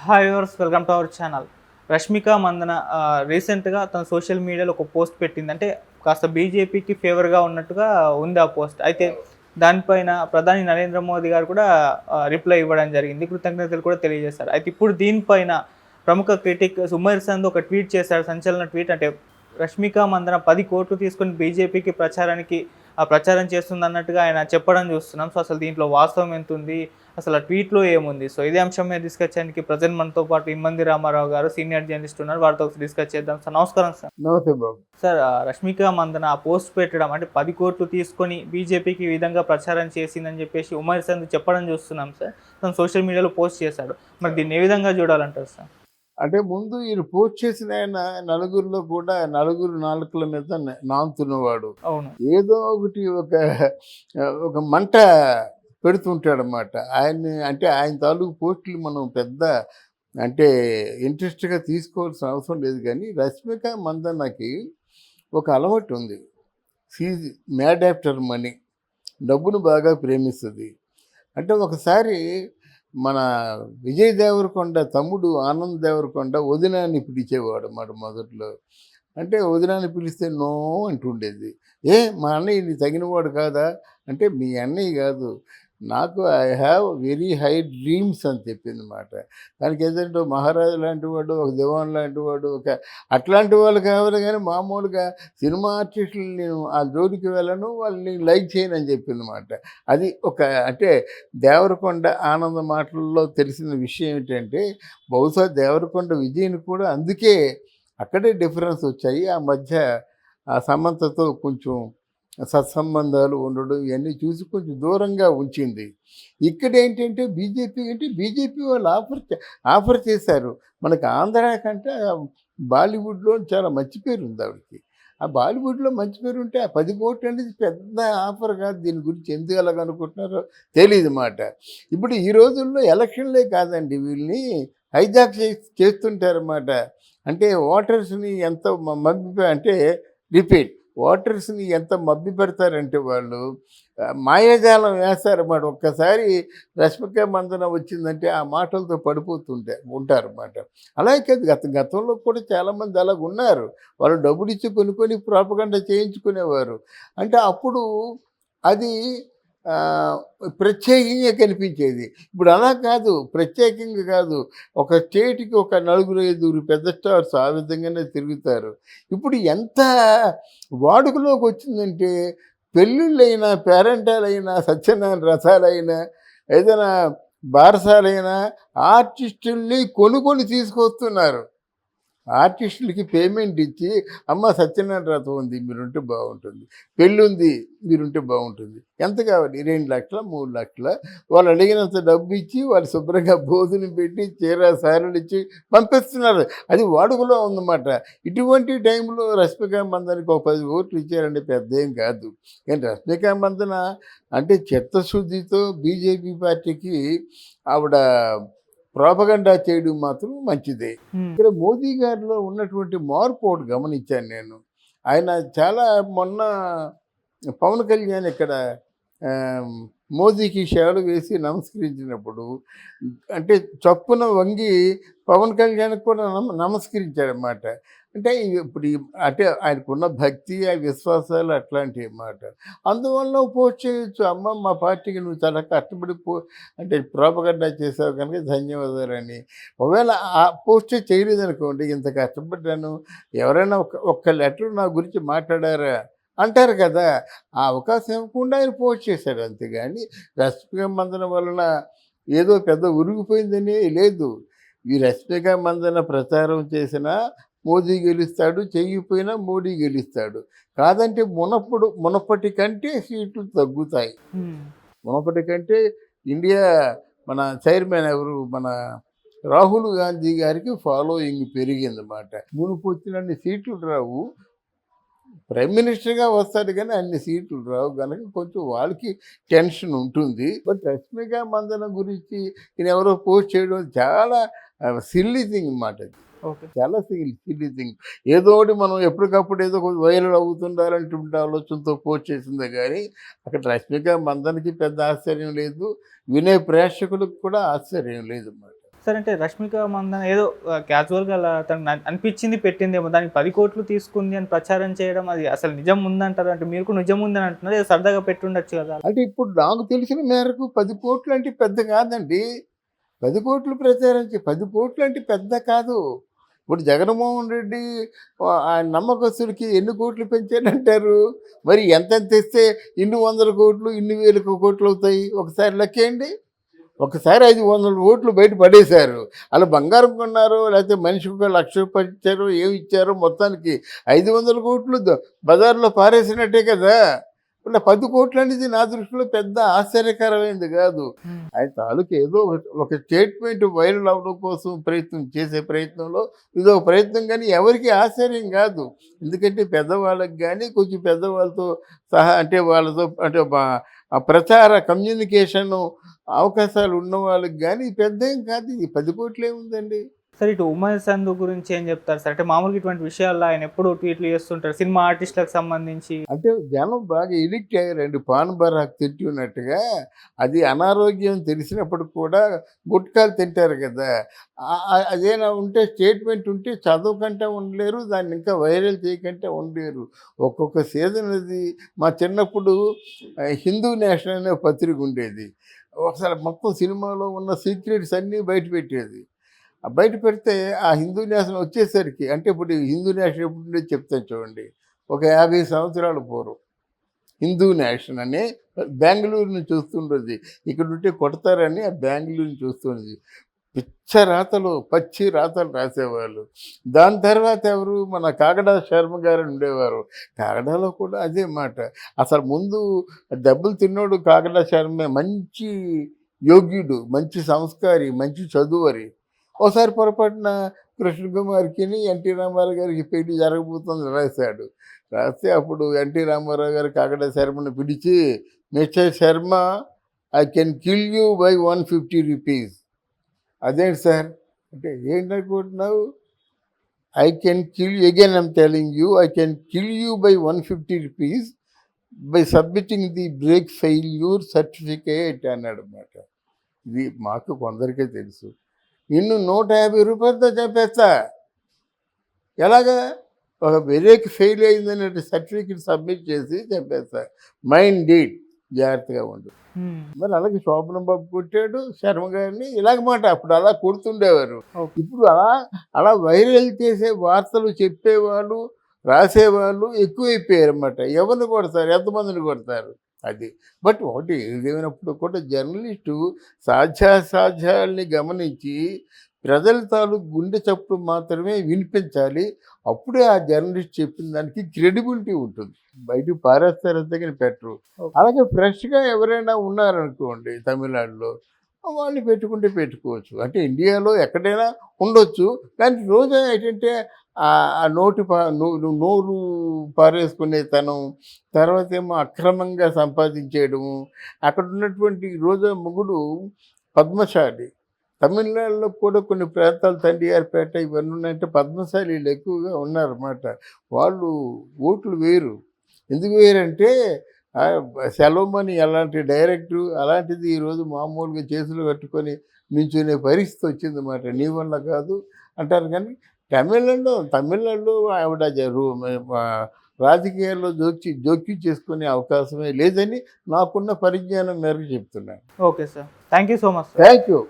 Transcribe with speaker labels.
Speaker 1: Hi viewers, welcome to our channel. Rashmika Mandanna రీసెంట్గా తన social మీడియాలో ఒక పోస్ట్ పెట్టింది. అంటే కాస్త బీజేపీకి ఫేవర్గా ఉన్నట్టుగా ఉంది ఆ పోస్ట్. అయితే దానిపైన ప్రధాని నరేంద్ర మోదీ గారు కూడా రిప్లై ఇవ్వడం జరిగింది, కృతజ్ఞతలు కూడా తెలియజేశారు. అయితే ఇప్పుడు దీనిపైన ప్రముఖ క్రిటిక్ ఉమైర్ సంద్ ఒక ట్వీట్ చేశారు, సంచలన ట్వీట్. అంటే రష్మిక మందన 10 కోట్లు తీసుకొని బీజేపీకి ప్రచారం చేస్తుంది అన్నట్టుగా ఆయన చెప్పడం చూస్తున్నాం. సో అసలు దీంట్లో వాస్తవం ఎంత ఉంది, అసలు ఆ ట్వీట్లో ఏముంది? సో ఇదే అంశం మీద డిస్కస్ చేయడానికి ప్రజెంట్ మనతో పాటు ఇమ్మంది రామారావు గారు సీనియర్ జర్నలిస్ట్ ఉన్నారు. వారితో డిస్కస్ చేద్దాం. సార్ నమస్కారం. సార్
Speaker 2: నమస్తే బాబు.
Speaker 1: సార్, రష్మిక మందన ఆ పోస్ట్ పెట్టడం, అంటే 10 కోట్లు తీసుకొని బీజేపీకి ఈ విధంగా ప్రచారం చేసిందని చెప్పేసి ఉమైర్ సంద్ చెప్పడం చూస్తున్నాం సార్. తను సోషల్ మీడియాలో పోస్ట్ చేశాడు. మరి దీన్ని ఏ విధంగా చూడాలంటారు సార్?
Speaker 2: అంటే ముందు ఈయన పోస్ట్ చేసిన ఆయన నలుగురిలో కూడా నలుగురు నాలుకల మీద నానుతున్నవాడు.
Speaker 1: అవును.
Speaker 2: ఏదో ఒకటి ఒక మంట పెడుతుంటాడనమాట. ఆయన్ని అంటే ఆయన తాలూకు పోస్టులు మనం పెద్ద అంటే ఇంట్రెస్ట్గా తీసుకోవాల్సిన అవసరం లేదు. కానీ రష్మిక మందన్నకి ఒక అలవాటు ఉంది. She's mad after money. డబ్బును బాగా ప్రేమిస్తుంది. అంటే ఒకసారి మన విజయ్ దేవరకొండ తమ్ముడు ఆనంద్ దేవరకొండ వదినాన్ని పిలిచేవాడు అన్నమాట మొదట్లో. అంటే వదినాన్ని పిలిస్తే నో అంటుండేది. మా అన్నయ్య నీ తగినవాడు కాదా అంటే, మీ అన్నయ్య కాదు, నాకు I have very high dreams అని చెప్పింది మాట. దానికి ఏంటంటే మహారాజు లాంటి వాడు, ఒక దివాన్ లాంటి వాడు, ఒక అట్లాంటి వాళ్ళు కావాలి. కానీ మామూలుగా సినిమా ఆర్టిస్టులు నేను ఆ జోలికి వెళ్ళను, వాళ్ళని లైక్ చేయను అని చెప్పింది మాట. అది ఒక అంటే దేవరకొండ ఆనంద మాటల్లో తెలిసిన విషయం ఏంటంటే, బహుశా దేవరకొండ విజయ్ని కూడా అందుకే అక్కడే డిఫరెన్స్ వచ్చాయి. ఆ మధ్య ఆ సమంతతో కొంచెం సత్సంబంధాలు ఉండడం ఇవన్నీ చూసి కొంచెం దూరంగా ఉంచింది. ఇక్కడ ఏంటంటే బీజేపీ వాళ్ళు ఆఫర్ చేశారు. మనకు ఆంధ్ర కంటే బాలీవుడ్లో చాలా మంచి పేరు ఉంది ఆవిడకి. ఆ బాలీవుడ్లో మంచి పేరు ఉంటే ఆ 10 కోట్లు అనేది పెద్ద ఆఫర్ కాదు. దీని గురించి ఎందుకు అలాగనుకుంటున్నారో తెలియదు మాట. ఇప్పుడు ఈ రోజుల్లో ఎలక్షన్లే కాదండి, వీళ్ళని హైజాక్ చేస్తుంటారన్నమాట. అంటే ఓటర్స్ని ఎంత అంటే రిపీట్ ఓటర్స్ని ఎంత మభ్య పెడతారంటే వాళ్ళు మాయాజాలం వేస్తారన్నమాట. ఒక్కసారి రష్మిక మందన వచ్చిందంటే ఆ మాటలతో ఉంటారన్నమాట. అలాగే కాదు, గతంలో కూడా చాలామంది అలాగ ఉన్నారు. వాళ్ళు డబ్బులు ఇచ్చి కొనుక్కొని ప్రాపగండా చేయించుకునేవారు. అంటే అప్పుడు అది ప్రత్యేకంగా కనిపించేది. ఇప్పుడు అలా కాదు, ప్రత్యేకంగా కాదు. ఒక స్టేట్కి ఒక 4-5 పెద్ద స్టార్స్ ఆ విధంగానే తిరుగుతారు. ఇప్పుడు ఎంత వాడుకలోకి వచ్చిందంటే, పెళ్ళిళ్ళైనా, పేరెంటాలైనా, సత్యనారాయణ రథాలైనా, ఏదైనా బారసాలైనా ఆర్టిస్టుల్ని కొనుక్కొని తీసుకొస్తున్నారు. ఆర్టిస్టులకి పేమెంట్ ఇచ్చి, అమ్మ సత్యనారాయణ రథం ఉంది, మీరుంటే బాగుంటుంది, పెళ్ళి ఉంది, మీరుంటే బాగుంటుంది, ఎంత కావాలి, 2 లక్షల 3 లక్షల, వాళ్ళు అడిగినంత డబ్బు ఇచ్చి వాళ్ళు శుభ్రంగా భోజనం పెట్టి చీర సారీలు ఇచ్చి పంపిస్తున్నారు. అది వాడుకలో ఉందన్నమాట. ఇటువంటి టైంలో రష్మిక మందనకి ఒక 10 ఓట్లు ఇచ్చారంటే పెద్ద ఏం కాదు. కానీ రష్మిక మందన అంటే చిత్తశుద్ధితో బీజేపీ పార్టీకి ఆవిడ ప్రాపగండా చేయడం మాత్రం మంచిదే. ఇక్కడ మోదీ గారిలో ఉన్నటువంటి మార్పు ఒకటి గమనించాను నేను. ఆయన చాలా మొన్న పవన్ కళ్యాణ్ ఇక్కడ మోదీకి షేవలు వేసి నమస్కరించినప్పుడు అంటే చప్పున వంగి పవన్ కళ్యాణ్కి కూడా నమస్కరించాడన్నమాట. అంటే ఇప్పుడు అంటే ఆయనకున్న భక్తి, ఆ విశ్వాసాలు అట్లాంటివి అన్నమాట. అందువల్ల పోస్ట్ చేయొచ్చు, అమ్మ మా పార్టీకి నువ్వు చాలా కష్టపడి అంటే ప్రాపగండా చేసావు కనుక ధన్యవాదాలని. ఒకవేళ ఆ పోస్టే చేయలేదనుకోండి, ఇంత కష్టపడ్డాను, ఎవరైనా ఒక్క లెటర్ నా గురించి మాట్లాడారా అంటారు కదా. ఆ అవకాశం ఇవ్వకుండా ఆయన పోస్ట్ చేశాడు. అంతేగాని రష్మిక మందన వలన ఏదో పెద్ద ఉరిగిపోయిందని లేదు. ఈ రష్మిక మందన ప్రచారం చేసినా మోదీ గెలుస్తాడు, చెయ్యిపోయినా మోడీ గెలుస్తాడు. కాదంటే మునపటి కంటే సీట్లు తగ్గుతాయి. మునపటి కంటే ఇండియా మన చైర్మన్ ఎవరు, మన రాహుల్ గాంధీ గారికి ఫాలోయింగ్ పెరిగిందన్నమాట. మునుపు వచ్చినన్ని సీట్లు రావు, ప్రైమ్ మినిస్టర్గా వస్తాడు కానీ అన్ని సీట్లు రావు కనుక కొంచెం వాళ్ళకి టెన్షన్ ఉంటుంది. బట్ రష్మిక మందన గురించి ఈయన ఎవరో పోస్ట్ చేయడం చాలా సిల్లీ థింగ్ అన్నమాట. చాలా సిల్లీ థింగ్. ఏదో ఒకటి మనం ఎప్పటికప్పుడు ఏదో వైరల్ అవుతుండాలంటే ఆలోచనతో పోస్ట్ చేసిందే కానీ అక్కడ రష్మిక మందనకి పెద్ద ఆశ్చర్యం లేదు, వినే ప్రేక్షకులకు కూడా ఆశ్చర్యం లేదు అన్నమాట.
Speaker 1: సార్ అంటే రష్మిక మందన ఏదో క్యాజువల్గా అలా తను అనిపించింది పెట్టిందేమో, దానికి 10 కోట్లు తీసుకుంది అని ప్రచారం చేయడం అది అసలు నిజం ఉందంటారు? అంటే మీరు కూడా నిజం ఉందని అంటున్నారు, ఏదో సరదాగా పెట్టుండొచ్చు కదా.
Speaker 2: అంటే ఇప్పుడు నాకు తెలిసిన మేరకు 10 కోట్లు అంటే పెద్ద కాదండి. 10 కోట్లు ప్రచారం 10 కోట్లు అంటే పెద్ద కాదు. ఇప్పుడు జగన్మోహన్ రెడ్డి ఆయన నమ్మకస్తుడికి ఎన్ని కోట్లు పెంచాడంటారు? మరి ఎంతెంత ఇస్తే ఇన్ని వందల కోట్లు, ఇన్ని వేల కోట్లు అవుతాయి? ఒకసారి లెక్కేయండి. ఒకసారి 500 కోట్లు బయట పడేశారు. అలా బంగారం కొన్నారో, లేకపోతే మనిషికి ఒక 1,00,000 రూపాయలు ఇచ్చారో, ఏమి ఇచ్చారో మొత్తానికి 500 కోట్లు బజార్లో పారేసినట్టే కదా. ఇలా 10 కోట్లు అనేది నా దృష్టిలో పెద్ద ఆశ్చర్యకరమైనది కాదు. ఆయన తాలూకు ఏదో ఒక స్టేట్మెంట్ వైరల్ అవ్వడం కోసం చేసే ప్రయత్నంలో ఇదో ప్రయత్నం, కానీ ఎవరికి ఆశ్చర్యం కాదు. ఎందుకంటే పెద్దవాళ్ళకి కానీ కొంచెం పెద్దవాళ్ళతో సహా అంటే వాళ్ళతో అంటే ఆ ప్రచార కమ్యూనికేషన్ అవకాశాలు ఉన్న వాళ్ళకి కానీ పెద్ద ఏం కాదు. ఇది 10 కోట్లు ఏముందండి.
Speaker 1: సార్ ఇటు ఉమర్ సంధు గురించి ఏం చెప్తారు సార్? అంటే మామూలుగా ఇటువంటి విషయాల్లో ఆయన ఎప్పుడు ట్వీట్లు చేస్తుంటారు సినిమా ఆర్టిస్టులకు సంబంధించి.
Speaker 2: అంటే జనం బాగా ఎడిక్ట్ అయ్యారండి. పాన్ బరాక్ తింటి ఉన్నట్టుగా. అది అనారోగ్యం తెలిసినప్పుడు కూడా గుట్కాలు తింటారు కదా. అదేనా ఉంటే స్టేట్మెంట్ ఉంటే చదవకంటే ఉండలేరు, దాన్ని ఇంకా వైరల్ చేయకంటే ఉండలేరు. ఒక్కొక్క సీజన్ అది. మా చిన్నప్పుడు హిందూ నేషన్ అనే పత్రిక ఉండేది. ఒకసారి మొత్తం సినిమాలో ఉన్న సీక్రెట్స్ అన్నీ బయట పెట్టేది. బయట పెడితే ఆ హిందూ నేషన్ వచ్చేసరికి, అంటే ఇప్పుడు హిందూ నేషన్ ఎప్పుడు ఉండేది చెప్తాను చూడండి. ఒక 50 సంవత్సరాల పూర్వం హిందూ నేషన్ అని బెంగళూరు నుంచి వస్తుండేది. ఇక్కడ ఉంటే కొడతారని ఆ బెంగళూరు నుంచి వస్తుంది. పిచ్చ రాతలు, పచ్చి రాతలు రాసేవాళ్ళు. దాని తర్వాత ఎవరు, మన కాగడా శర్మ గారు ఉండేవారు. కాగడాలో కూడా అదే మాట. అసలు ముందు దెబ్బలు తిన్నోడు కాగడా శర్మే. మంచి యోగ్యుడు, మంచి సంస్కారి, మంచి చదువరి. ఒకసారి పొరపాటున కృష్ణ కుమార్కి ఎన్టీ రామారావు గారికి పెళ్లి జరగబోతుంది రాశాడు. రాస్తే అప్పుడు ఎన్టీ రామారావు గారు కాగడా శర్మను పిలిచి, mister Sharma, I can kill you by 150 rupees. అదేంటి సార్ అంటే, ఏంటనుకుంటున్నావు? I can kill again I'm telling you, I can kill you by 150 rupees by submitting the brake failure certificate అన్నాడు అన్నమాట. ఇది మాకు కొందరికే తెలుసు. నిన్ను 150 రూపాయలతో చంపేస్తా. ఎలాగా? ఒక బ్రేక్ ఫెయిల్ అయిందనే సర్టిఫికేట్ సబ్మిట్ చేసి చంపేస్తా. మైండ్ డీడ్, జాగ్రత్తగా ఉండు. మరి అలాగే శోభనం బాబు కొట్టాడు శర్మ గారిని, ఇలాగ మాట. అప్పుడు అలా కొడుతుండేవారు. ఇప్పుడు అలా వైరల్ చేసే వార్తలు చెప్పేవాళ్ళు, రాసేవాళ్ళు ఎక్కువైపోయారు అన్నమాట. ఎవరిని కొడతారు, ఎంతమందిని కొడతారు అది. బట్ ఒకటి ఏదేమైనప్పుడు కూడా జర్నలిస్టు సాధ్యాసాధ్యాలని గమనించి ప్రజల తాలూకు గుండె చప్పుడు మాత్రమే వినిపించాలి. అప్పుడే ఆ జర్నలిస్ట్ చెప్పిన దానికి క్రెడిబిలిటీ ఉంటుంది. బయటకు పారేస్తారు అంతేగాని పెట్టరు. అలాగే ఫ్రెష్గా ఎవరైనా ఉన్నారనుకోండి తమిళనాడులో, వాళ్ళు పెట్టుకోవచ్చు. అంటే ఇండియాలో ఎక్కడైనా ఉండొచ్చు. కానీ రోజా ఏంటంటే ఆ నోరు పారేసుకునే తనం, తర్వాత ఏమో అక్రమంగా సంపాదించేయడము. అక్కడ ఉన్నటువంటి రోజా మొగుడు పద్మశాలి. తమిళనాడులో కూడా కొన్ని ప్రాంతాలు, తండ్రియార్పేట ఇవన్నీ ఉన్నాయంటే పద్మశాలీలు ఎక్కువగా ఉన్నారన్నమాట. వాళ్ళు ఓట్లు వేరు. ఎందుకు వేరంటే సెలవుమని అలాంటి డైరెక్టరు అలాంటిది ఈరోజు మామూలుగా చేతులు కట్టుకొని నించునే పరిస్థితి వచ్చిందన్నమాట. నీ వల్ల కాదు అంటారు. కానీ తమిళనాడులో ఆవిడ రాజకీయాల్లో జోక్యం చేసుకునే అవకాశమే లేదని నాకున్న పరిజ్ఞానం మేరకు చెప్తున్నాను.
Speaker 1: Okay sir, thank you so much.
Speaker 2: Thank you.